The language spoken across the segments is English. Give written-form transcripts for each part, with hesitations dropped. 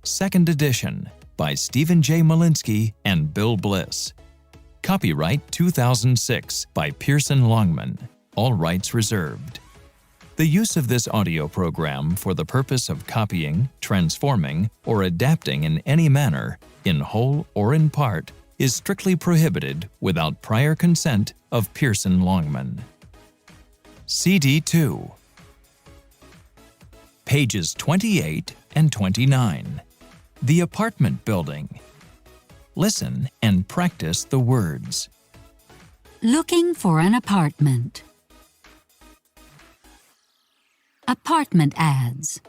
2nd edition, by Stephen J. Malinsky and Bill Bliss. Copyright 2006 by Pearson Longman. All rights reserved. The use of this audio program for the purpose of copying, transforming, or adapting in any manner, in whole or in part, is strictly prohibited without prior consent of Pearson Longman. CD 2. Pages 28 and 29. The apartment building. Listen and practice the words. Looking for an apartment. Apartment ads.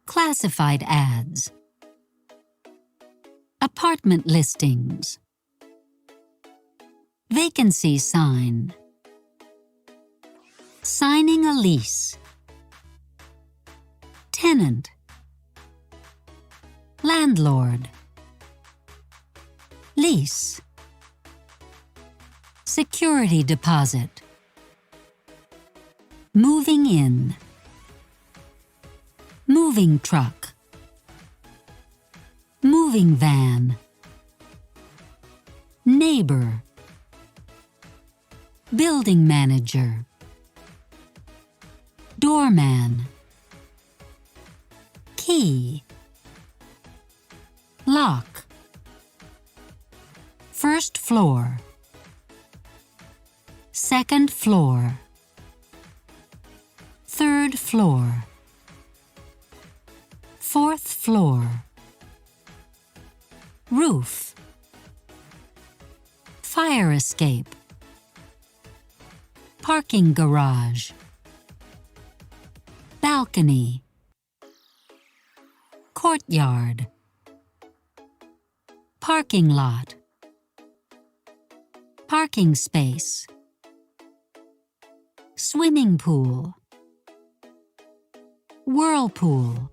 Classified ads. Apartment listings. Vacancy sign. Signing a lease. Tenant. Landlord. Lease. Security deposit. Moving in. Moving truck. Moving van. Neighbor. Building manager. Doorman. Key. Lock. First floor. Second floor. Third floor. Fourth floor. Roof. Fire escape. Parking garage. Balcony. Courtyard. Parking lot. Parking space. Swimming pool. Whirlpool.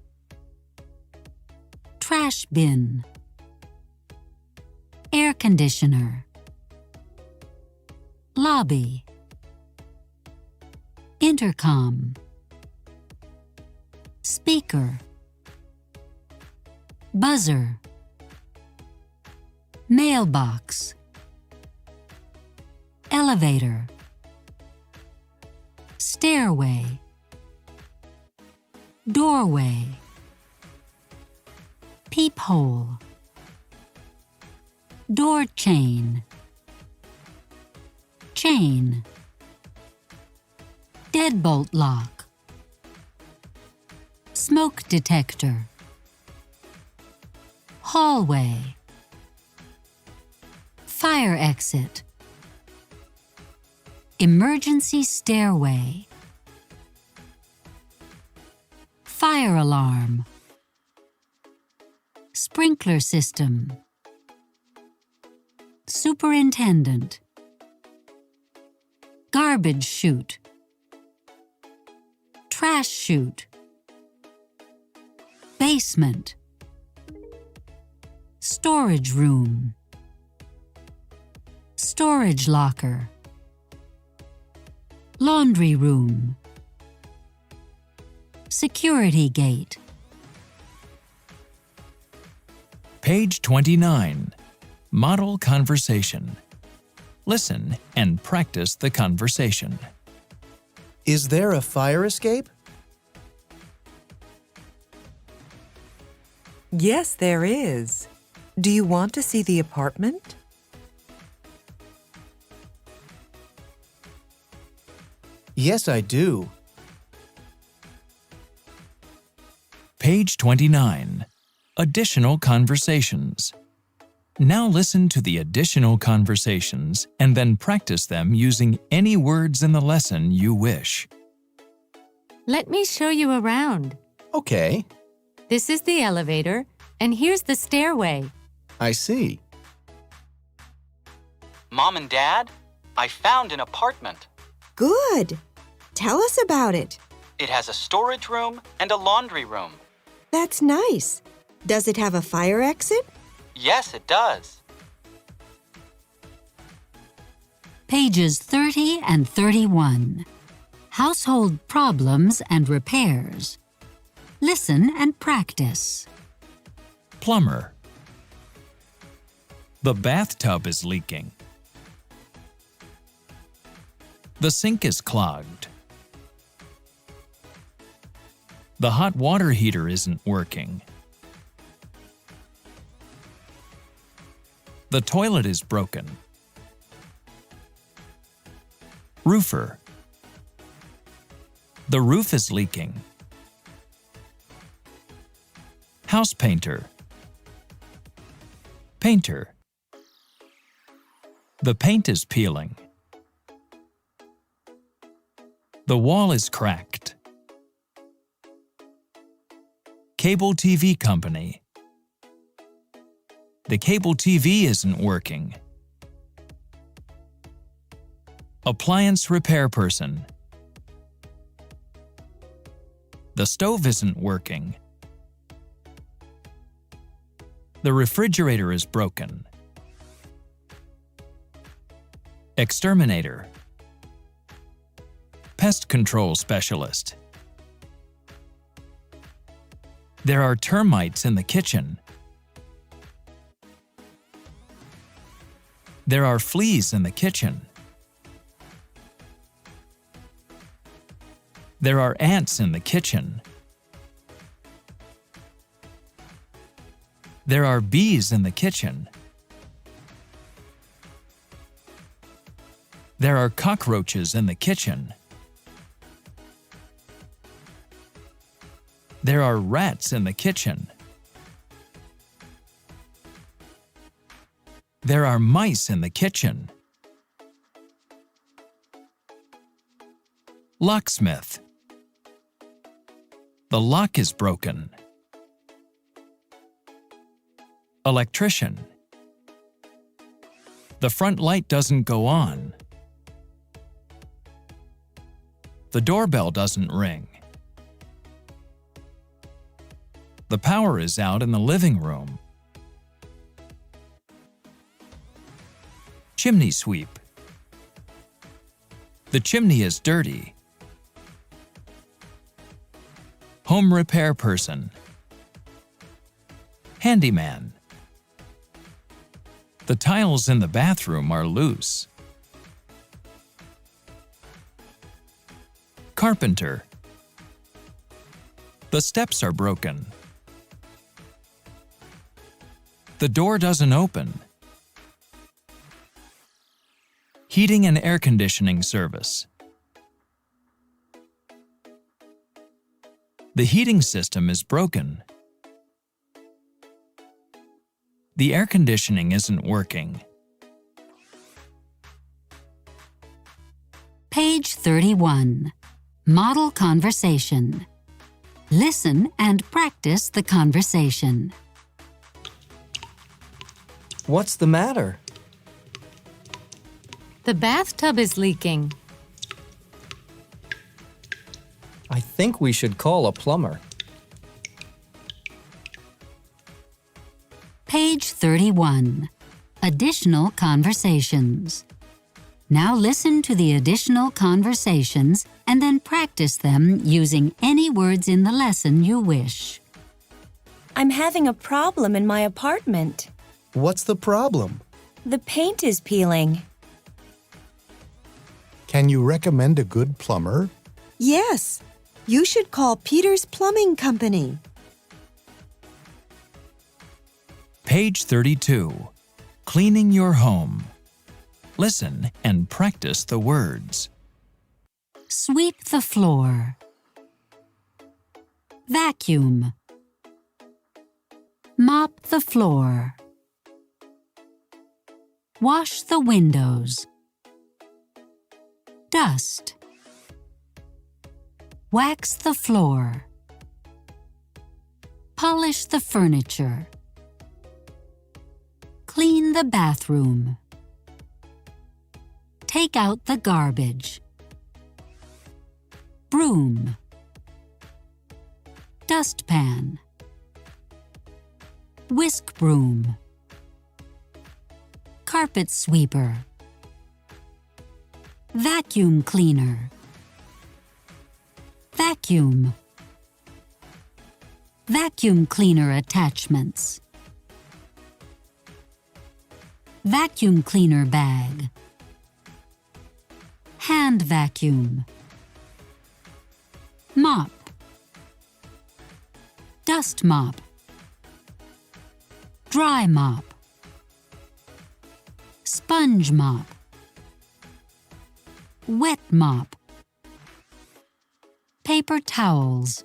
Trash bin. Air conditioner. Lobby. Intercom. Speaker. Buzzer. Mailbox. Elevator. Stairway. Doorway. Peephole. Door chain. Chain. Deadbolt lock. Smoke detector. Hallway. Fire exit. Emergency stairway. Fire alarm. Sprinkler system. Superintendent. Garbage chute. Trash chute. Basement. Storage room. Storage locker. Laundry room. Security gate. Page 29. Model conversation. Listen and practice the conversation. Is there a fire escape? Yes, there is. Do you want to see the apartment? Yes, I do. Page 29. Additional conversations. Now listen to the additional conversations and then practice them using any words in the lesson you wish. Let me show you around. Okay, This is the elevator, and here's the stairway. I see. Mom and Dad, I found an apartment. Good. Tell us about it. It has a storage room and a laundry room. That's nice. Does it have a fire exit? Yes, it does. Pages 30 and 31. Household problems and repairs. Listen and practice. Plumber. The bathtub is leaking. The sink is clogged. The hot water heater isn't working. The toilet is broken. Roofer. The roof is leaking. House painter. Painter. The paint is peeling. The wall is cracked. Cable TV company. The cable TV isn't working. Appliance repair person. The stove isn't working. The refrigerator is broken. Exterminator. Pest control specialist. There are termites in the kitchen. There are fleas in the kitchen. There are ants in the kitchen. There are bees in the kitchen. There are cockroaches in the kitchen. There are rats in the kitchen. There are mice in the kitchen. Locksmith. The lock is broken. Electrician. The front light doesn't go on. The doorbell doesn't ring. The power is out in the living room. Chimney sweep. The chimney is dirty. Home repair person. Handyman. The tiles in the bathroom are loose. Carpenter. The steps are broken. The door doesn't open. Heating and air conditioning service. The heating system is broken. The air conditioning isn't working. Page 31. Model conversation. Listen and practice the conversation. What's the matter? The bathtub is leaking. I think we should call a plumber. Page 31. Additional conversations. Now listen to the additional conversations and then practice them using any words in the lesson you wish. I'm having a problem in my apartment. What's the problem? The paint is peeling. Can you recommend a good plumber? Yes, you should call Peter's Plumbing Company. Page 32. Cleaning your home. Listen and practice the words. Sweep the floor. Vacuum. Mop the floor. Wash the windows. Dust. Wax the floor. Polish the furniture. Clean the bathroom. Take out the garbage. Broom. Dustpan. Whisk broom. Carpet sweeper. Vacuum cleaner. Vacuum. Vacuum cleaner attachments. Vacuum cleaner bag. Hand vacuum. Mop. Dust mop. Dry mop. Sponge mop. Wet mop. Paper towels.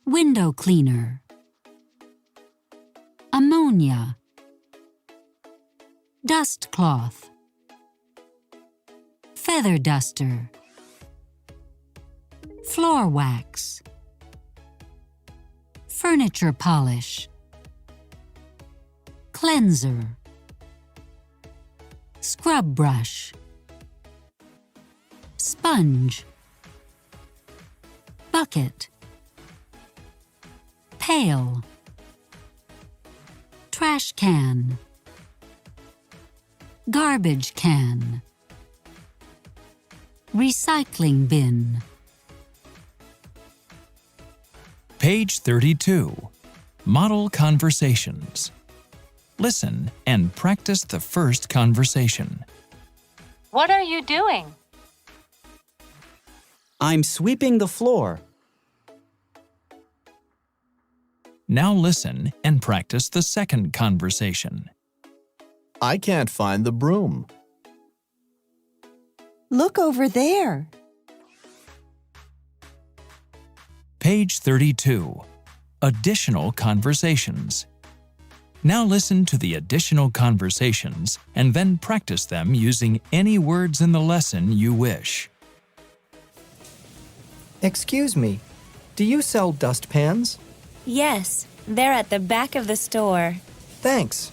Window cleaner. Ammonia. Dust cloth. Feather duster. Floor wax. Furniture polish. Cleanser. Scrub brush. Sponge. Bucket. Pail. Trash can. Garbage can. Recycling bin. Page 32. Model conversations. Listen and practice the first conversation. What are you doing? I'm sweeping the floor. Now listen and practice the second conversation. I can't find the broom. Look over there. Page 32. Additional conversations. Now listen to the additional conversations and then practice them using any words in the lesson you wish. Excuse me, do you sell dustpans? Yes, they're at the back of the store. Thanks.